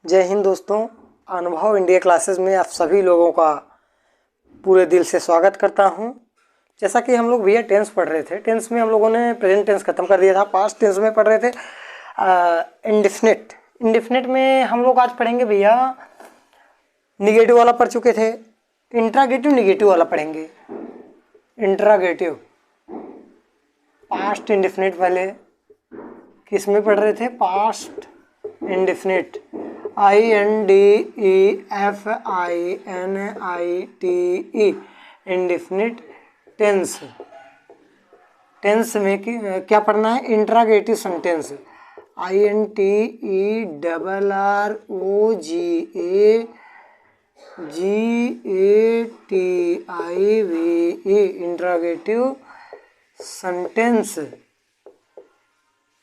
जय हिंद दोस्तों, अनुभव इंडिया क्लासेस में आप सभी लोगों का पूरे दिल से स्वागत करता हूं। जैसा कि हम लोग भैया टेंस पढ़ रहे थे, टेंस में हम लोगों ने प्रेजेंट टेंस खत्म कर दिया था, पास्ट टेंस में पढ़ रहे थे इंडेफिनिट। इंडेफिनिट में हम लोग आज पढ़ेंगे भैया निगेटिव वाला पढ़ चुके थे, इंट्रागेटिव निगेटिव वाला पढ़ेंगे। इंट्रागेटिव पास्ट इंडेफिनिट वाले किस में पढ़ रहे थे? Past indefinite, INDEFINITE indefinite tense. Tense में क्या पढ़ना है? Interrogative sentence, INTERROGATIVE interrogative sentence.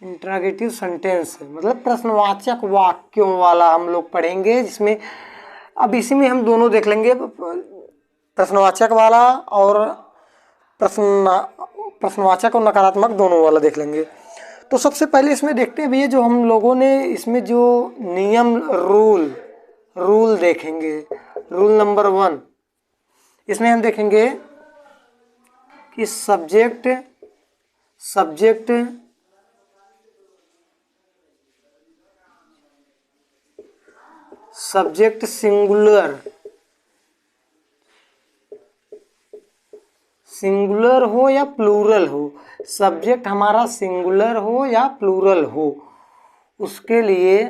Interrogative sentence मतलब प्रश्नवाचक वाक्यों वाला हम लोग पढ़ेंगे, जिसमें अब इसी में हम दोनों देख लेंगे, प्रश्नवाचक वाला और प्रश्नवाचक और नकारात्मक दोनों वाला देख लेंगे। तो सबसे पहले इसमें देखते हैं भैया, जो हम लोगों ने इसमें जो नियम रूल देखेंगे। रूल नंबर 1, इसमें हम देखेंगे कि सब्जेक्ट सिंगुलर हो या प्लूरल हो, सब्जेक्ट हमारा सिंगुलर हो या प्लूरल हो, उसके लिए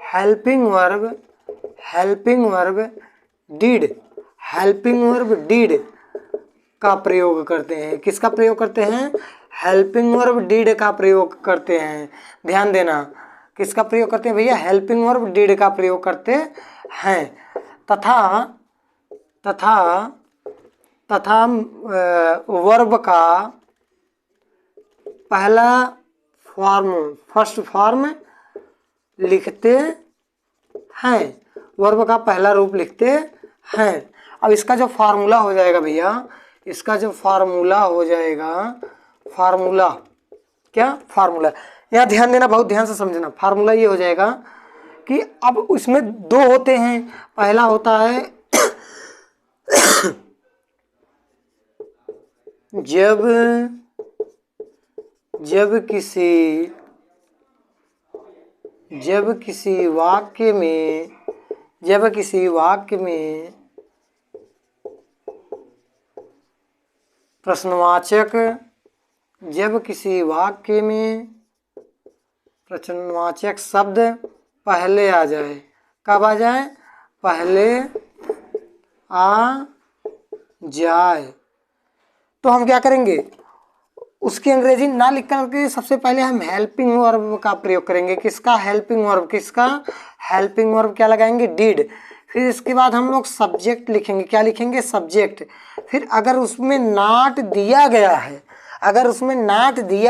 हेल्पिंग वर्ब डिड का प्रयोग करते हैं। किसका प्रयोग करते हैं? हेल्पिंग वर्ब डिड का प्रयोग करते हैं। ध्यान देना, किसका प्रयोग करते हैं भैया? हेल्पिंग वर्ब डिड का प्रयोग करते हैं। तथा वर्ब का पहला फर्स्ट फॉर्म लिखते हैं, वर्ब का पहला रूप लिखते हैं। अब इसका जो फार्मूला हो जाएगा भैया, फार्मूला यहाँ ध्यान देना, बहुत ध्यान से समझना। फार्मूला ये हो जाएगा कि अब उसमें दो होते हैं। पहला होता है जब किसी वाक्य में प्रश्नवाचक शब्द पहले आ जाए। कब आ जाए? पहले आ जाए तो हम क्या करेंगे? उसकी अंग्रेजी ना लिख करके सबसे पहले हम हेल्पिंग वर्ब का प्रयोग करेंगे। किसका? हेल्पिंग वर्ब क्या लगाएंगे? डिड। फिर इसके बाद हम लोग सब्जेक्ट लिखेंगे। क्या लिखेंगे? सब्जेक्ट। फिर अगर उसमें नॉट दिया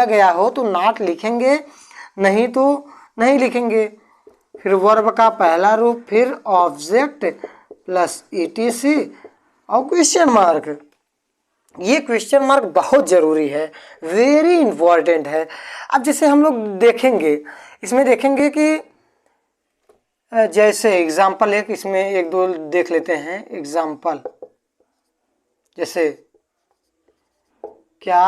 गया हो तो नॉट लिखेंगे, नहीं तो नहीं लिखेंगे। फिर वर्ब का पहला रूप, फिर ऑब्जेक्ट प्लस ETC और क्वेश्चन मार्क। ये क्वेश्चन मार्क बहुत ज़रूरी है, वेरी इंपॉर्टेंट है। अब जैसे हम लोग देखेंगे, इसमें देखेंगे कि जैसे एग्जाम्पल है, इसमें एक दो देख लेते हैं एग्जाम्पल। जैसे क्या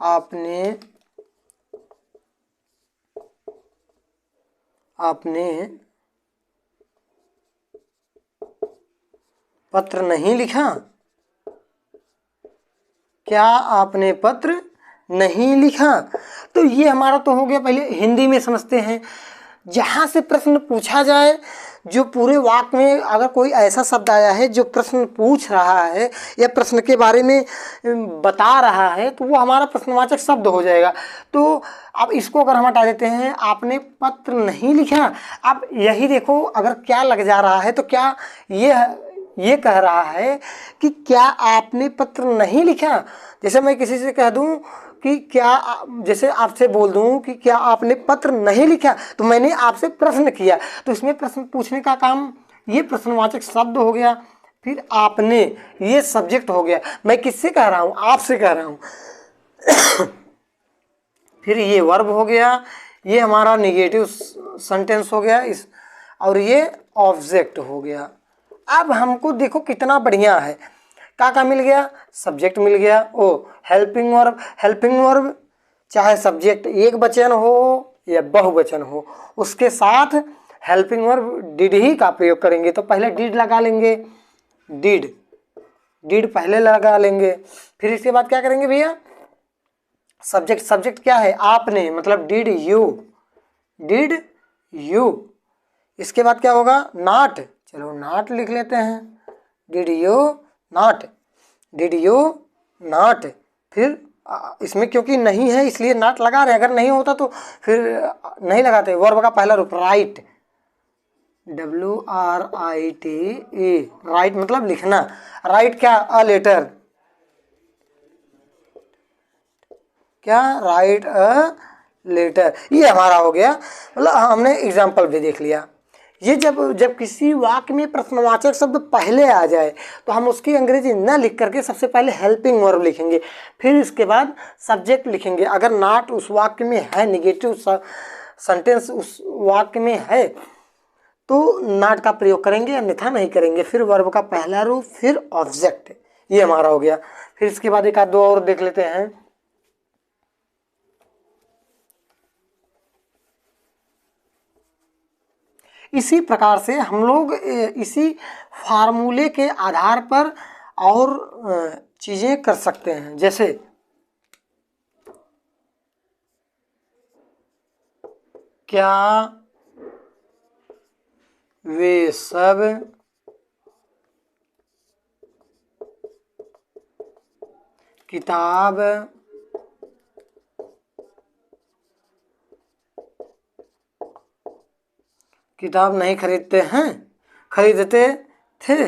आपने पत्र नहीं लिखा? क्या आपने पत्र नहीं लिखा? तो ये हमारा तो हो गया। पहले हिंदी में समझते हैं। जहाँ से प्रश्न पूछा जाए, जो पूरे वाक्य में अगर कोई ऐसा शब्द आया है जो प्रश्न पूछ रहा है या प्रश्न के बारे में बता रहा है, तो वो हमारा प्रश्नवाचक शब्द हो जाएगा। तो अब इसको अगर हम हटा देते हैं, आपने पत्र नहीं लिखा, अब यही देखो, अगर क्या लग जा रहा है तो क्या ये कह रहा है कि क्या आपने पत्र नहीं लिखा। जैसे मैं किसी से कह दूं कि क्या, जैसे आपसे बोल दूं कि क्या आपने पत्र नहीं लिखा, तो मैंने आपसे प्रश्न किया, तो इसमें प्रश्न पूछने का काम, ये प्रश्नवाचक शब्द हो गया। फिर आपने, ये सब्जेक्ट हो गया। मैं किससे कह रहा हूँ? आपसे कह रहा हूँ। फिर ये वर्ब हो गया, ये हमारा निगेटिव सेंटेंस हो गया इस, और ये ऑब्जेक्ट हो गया। अब हमको देखो कितना बढ़िया है, क्या मिल गया? सब्जेक्ट मिल गया। ओ हेल्पिंग वर्ब, हेल्पिंग वर्ब चाहे सब्जेक्ट एक वचन हो या बहुवचन हो, उसके साथ हेल्पिंग वर्ब डिड ही का प्रयोग करेंगे। तो पहले डिड लगा लेंगे, डिड, डिड पहले लगा लेंगे। फिर इसके बाद क्या करेंगे भैया? सब्जेक्ट, सब्जेक्ट क्या है? आपने, मतलब डिड यू, डिड यू। इसके बाद क्या होगा? नॉट, चलो नॉट लिख लेते हैं, did you not, did you not. फिर इसमें क्योंकि नहीं है इसलिए नॉट लगा रहे हैं, अगर नहीं होता तो फिर नहीं लगाते। वर्ब का पहला रूप राइट, WRITE, राइट मतलब लिखना। राइट क्या? अ लेटर, क्या? Write a letter. ये हमारा हो गया, मतलब हमने एग्जाम्पल भी देख लिया। ये जब किसी वाक्य में प्रश्नवाचक शब्द पहले आ जाए तो हम उसकी अंग्रेजी न लिख करके सबसे पहले हेल्पिंग वर्ब लिखेंगे, फिर इसके बाद सब्जेक्ट लिखेंगे। अगर नॉट उस वाक्य में है, निगेटिव सेंटेंस उस वाक्य में है, तो नॉट का प्रयोग करेंगे, अन्यथा नहीं करेंगे। फिर वर्ब का पहला रूप, फिर ऑब्जेक्ट। ये हमारा हो गया। फिर इसके बाद एक आध दो और देख लेते हैं। इसी प्रकार से हम लोग इसी फार्मूले के आधार पर और चीजें कर सकते हैं। जैसे क्या वे सब किताब नहीं खरीदते हैं? खरीदते थे?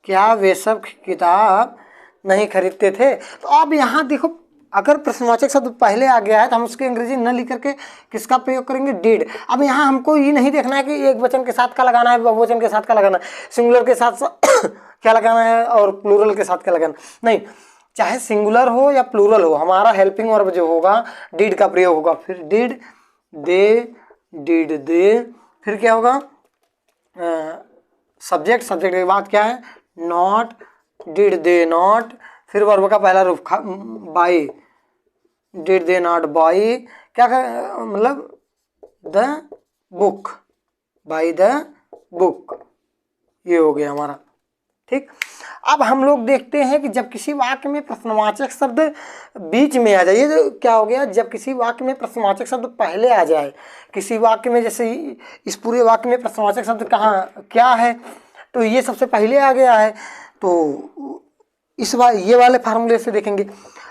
क्या वे सब किताब नहीं खरीदते थे? तो अब यहाँ देखो, अगर प्रश्नवाचक शब्द पहले आ गया है तो हम उसकी अंग्रेजी न लिख करके किसका प्रयोग करेंगे? डिड। अब यहाँ हमको ये नहीं देखना है कि एक वचन के साथ का लगाना है, बहुवचन के साथ का लगाना है, सिंगुलर के साथ क्या लगाना है और प्लूरल के साथ क्या लगाना, नहीं। चाहे सिंगुलर हो या प्लूरल हो, हमारा हेल्पिंग वर्ब जो होगा डिड का प्रयोग होगा। फिर डिड दे, डिड दे, फिर क्या होगा? सब्जेक्ट, सब्जेक्ट के बाद क्या है? Not, did they not. फिर वर्ब का पहला रूप by, did they not by, क्या मतलब? The book, by the book. ये हो गया हमारा। ठीक। अब हम लोग देखते हैं कि जब किसी वाक्य में प्रश्नवाचक शब्द बीच में आ जाए, ये तो क्या हो गया? जब किसी वाक्य में प्रश्नवाचक शब्द पहले आ जाए, किसी वाक्य में, जैसे इस पूरे वाक्य में प्रश्नवाचक शब्द कहाँ क्या है, तो ये सबसे पहले आ गया है, तो ये वाले फार्मूले से देखेंगे।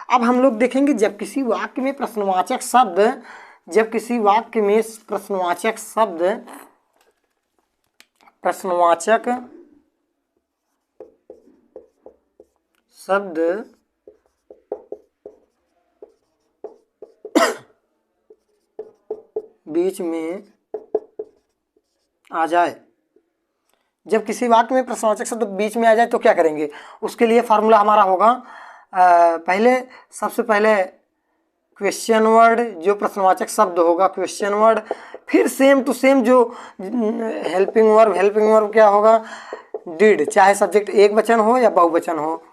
अब हम लोग देखेंगे जब किसी वाक्य में प्रश्नवाचक शब्द, जब किसी वाक्य में प्रश्नवाचक शब्द, प्रश्नवाचक शब्द बीच में आ जाए, जब किसी वाक्य में प्रश्नवाचक शब्द बीच में आ जाए तो क्या करेंगे? उसके लिए फार्मूला हमारा होगा, पहले सबसे पहले क्वेश्चन वर्ड, जो प्रश्नवाचक शब्द होगा क्वेश्चन वर्ड, फिर सेम टू सेम जो हेल्पिंग वर्ब, हेल्पिंग वर्ब क्या होगा? डिड, चाहे सब्जेक्ट एक वचन हो या बहुवचन हो।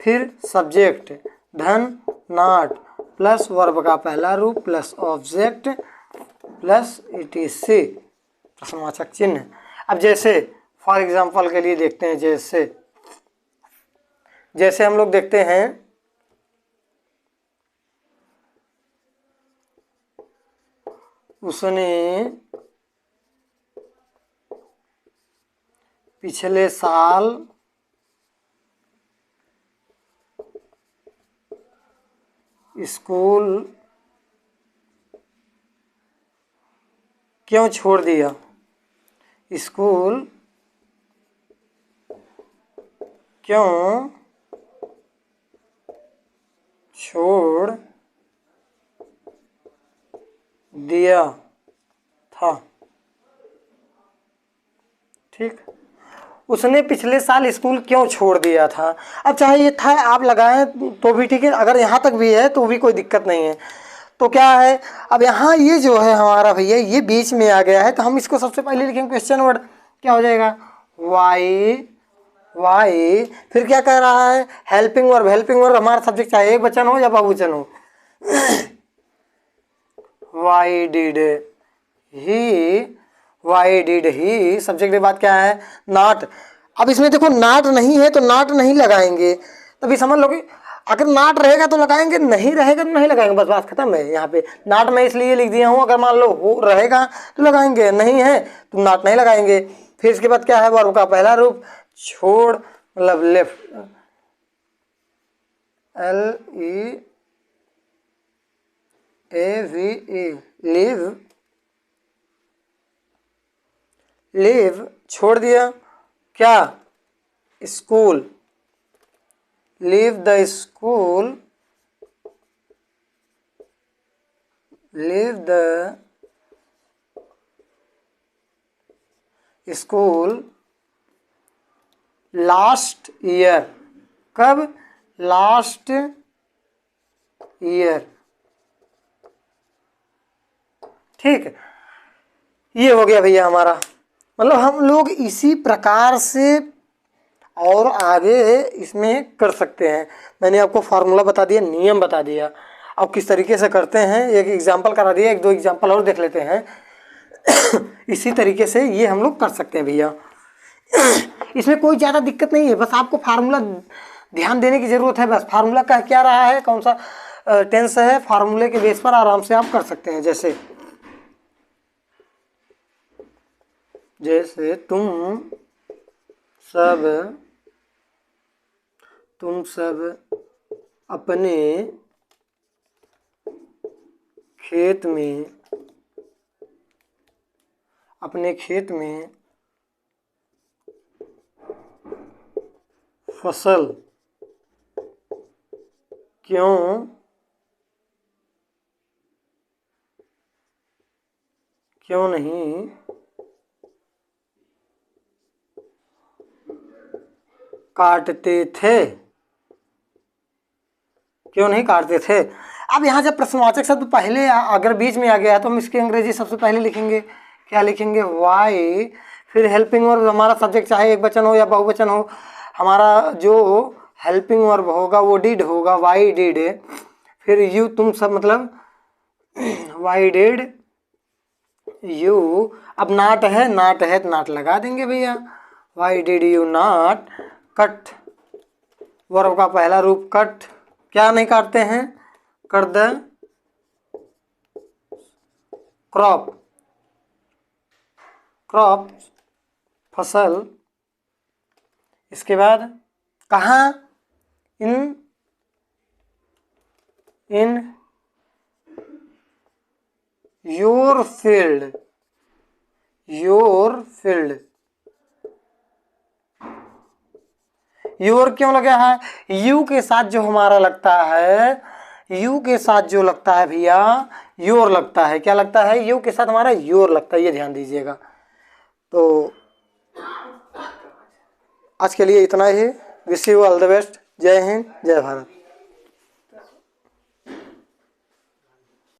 फिर सब्जेक्ट धन नॉट प्लस वर्ब का पहला रूप प्लस ऑब्जेक्ट प्लस ETC प्रश्नवाचक चिन्ह। अब जैसे फॉर एग्जाम्पल के लिए देखते हैं, जैसे हम लोग देखते हैं, उसने पिछले साल स्कूल क्यों छोड़ दिया? स्कूल क्यों छोड़ दिया था? ठीक। उसने पिछले साल स्कूल क्यों छोड़ दिया था। अब चाहे ये था आप लगाएं तो भी ठीक है, अगर यहाँ तक भी है तो भी कोई दिक्कत नहीं है। तो क्या है, अब यहाँ ये जो है हमारा भैया ये बीच में आ गया है, तो हम इसको सबसे पहले लिखेंगे क्वेश्चन वर्ड, क्या हो जाएगा वाई। वाई फिर क्या कह रहा है, हेल्पिंग वर्ब। हेल्पिंग वर्ब हमारा सब्जेक्ट चाहे एक वचन हो या बहुवचन हो। Why did he, why did he, subject के बाद क्या है नॉट। अब इसमें देखो नॉट नहीं है तो नॉट नहीं लगाएंगे, तभी समझ लो कि अगर नॉट रहेगा तो लगाएंगे, नहीं रहेगा तो नहीं लगाएंगे, बस बात खत्म है। यहाँ पे नॉट मैं इसलिए लिख दिया हूँ, अगर मान लो हो रहेगा तो लगाएंगे, नहीं है तो नॉट नहीं लगाएंगे। फिर इसके बाद क्या है वर्ब का पहला रूप छोड़, मतलब लेफ्ट, LEAVE, लीव। लीव छोड़ दिया, क्या school, leave the school, leave the school last year. कब, लास्ट ईयर। ठीक है, ये हो गया भैया हमारा। मतलब हम लोग इसी प्रकार से और आगे इसमें कर सकते हैं। मैंने आपको फार्मूला बता दिया, नियम बता दिया, अब किस तरीके से करते हैं एक एग्जांपल करा दिया, एक दो एग्जांपल और देख लेते हैं। इसी तरीके से ये हम लोग कर सकते हैं भैया। इसमें कोई ज़्यादा दिक्कत नहीं है, बस आपको फार्मूला ध्यान देने की ज़रूरत है। बस फार्मूला का क्या रहा है, कौन सा टेंस है, फार्मूले के बेस पर आराम से आप कर सकते हैं। जैसे तुम सब अपने खेत में फसल क्यों नहीं काटते थे, क्यों नहीं काटते थे। अब यहाँ जब प्रश्नवाचक शब्द पहले अगर बीच में आ गया है तो हम इसकी अंग्रेजी सबसे पहले लिखेंगे, क्या लिखेंगे वाई। फिर हेल्पिंग वर्ब, हमारा सब्जेक्ट चाहे एक वचन हो या बहुवचन हो, हमारा जो हेल्पिंग वर्ब होगा वो डिड होगा, वाई डिड। फिर यू तुम सब, मतलब वाई डिड यू। अब नाट है तो नाट लगा देंगे भैया, why did you not cut. Verb का पहला रूप कट, क्या नहीं काटते हैं, कर द क्रॉप, क्रॉप फसल। इसके बाद कहाँ, इन योर फील्ड, योर क्यों लगा है, यू के साथ जो हमारा लगता है, यू के साथ जो लगता है भैया योर लगता है। क्या लगता है, यू के साथ हमारा योर लगता है, ये ध्यान दीजिएगा। तो आज के लिए इतना ही। Wish you all the best. जय हिंद, जय भारत।